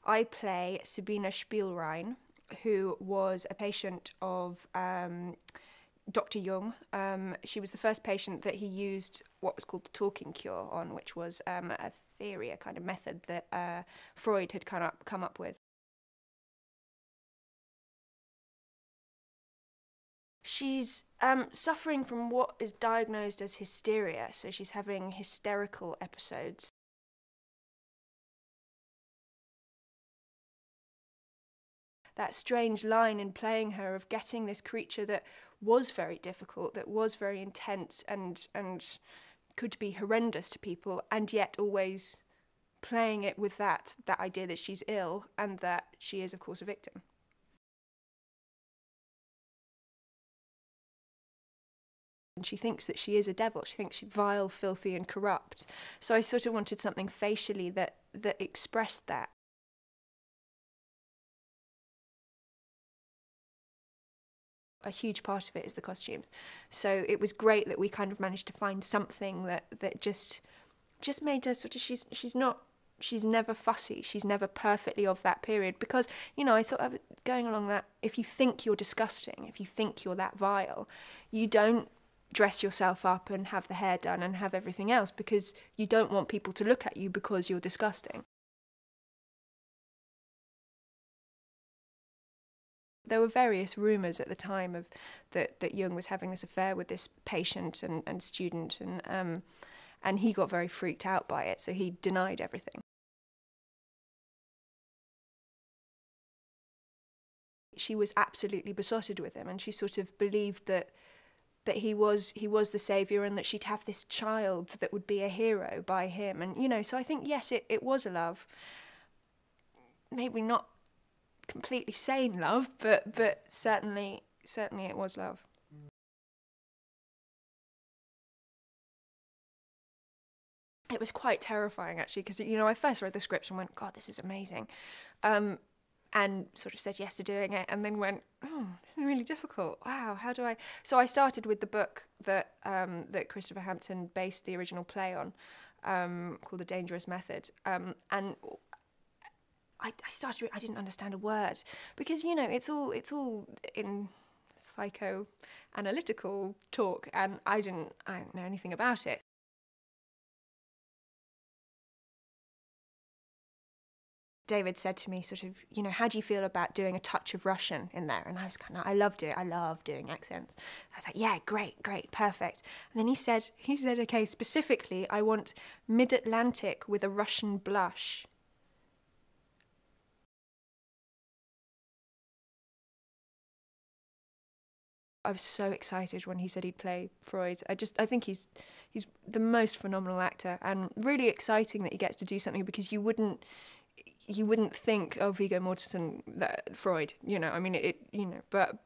I play Sabina Spielrein, who was a patient of Dr. Jung. She was the first patient that he used what was called the talking cure on, which was a theory, a kind of method that Freud had kind of come up with. She's suffering from what is diagnosed as hysteria, so she's having hysterical episodes. That strange line in playing her of getting this creature that was very difficult, that was very intense and could be horrendous to people, and yet always playing it with that idea that she's ill and that she is, of course, a victim. And she thinks that she is a devil. She thinks she's vile, filthy, and corrupt. So I sort of wanted something facially that expressed that. A huge part of it is the costumes. So it was great that we kind of managed to find something that just made her sort of, she's never fussy, she's never perfectly of that period, because, you know, I sort of going along that, if you think you're disgusting, if you think you're that vile, you don't dress yourself up and have the hair done and have everything else, because you don't want people to look at you because you're disgusting. There were various rumours at the time of that Jung was having this affair with this patient and student, and he got very freaked out by it, so he denied everything. She was absolutely besotted with him, and she sort of believed that he was the saviour, and that she'd have this child that would be a hero by him. And, you know, so I think, yes, it was a love. Maybe not completely sane love, but certainly it was love. It was quite terrifying, actually, because, you know, I first read the script and went, God, this is amazing, and sort of said yes to doing it, and then went, oh, this is really difficult. Wow, how do I? So I started with the book that Christopher Hampton based the original play on, called The Dangerous Method, and I started. I didn't understand a word, because, you know, it's all in psychoanalytical talk, and I didn't know anything about it. David said to me, sort of, you know, how do you feel about doing a touch of Russian in there? And I was kind of, I love doing accents. I was like, yeah, great, perfect. And then he said, okay, specifically, I want mid-Atlantic with a Russian blush. I was so excited when he said he'd play Freud. I think he's the most phenomenal actor, and really exciting that he gets to do something, because you wouldn't think, oh, Viggo Mortensen, that Freud, you know, I mean, you know, but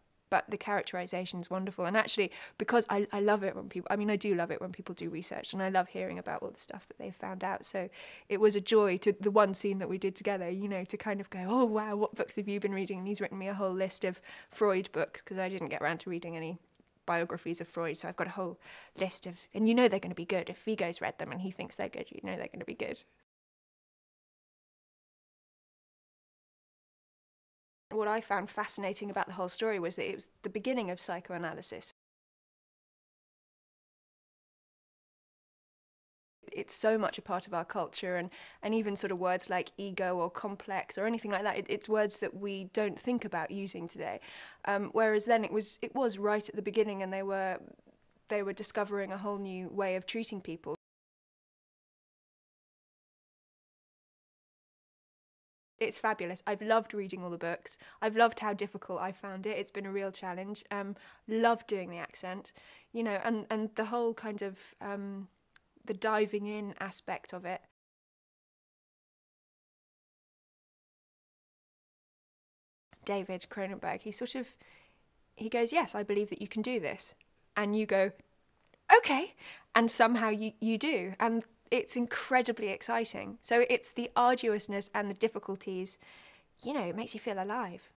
the characterization's wonderful. And actually, because I love it when people, I mean, I do love it when people do research, and I love hearing about all the stuff that they've found out. So it was a joy to the one scene that we did together, you know, to kind of go, oh, wow, what books have you been reading? And he's written me a whole list of Freud books, because I didn't get around to reading any biographies of Freud, so I've got a whole list of, and you know they're going to be good. If Viggo's read them and he thinks they're good, you know they're going to be good. What I found fascinating about the whole story was that it was the beginning of psychoanalysis. It's so much a part of our culture, and even sort of words like ego or complex or anything like that, it's words that we don't think about using today. Whereas then it was right at the beginning, and they were discovering a whole new way of treating people. It's fabulous. I've loved reading all the books. I've loved how difficult I found it. It's been a real challenge. Loved doing the accent, you know, and the whole kind of the diving in aspect of it. David Cronenberg, he goes, yes, I believe that you can do this. And you go, okay. And somehow you do. And it's incredibly exciting. So it's the arduousness and the difficulties, you know, it makes you feel alive.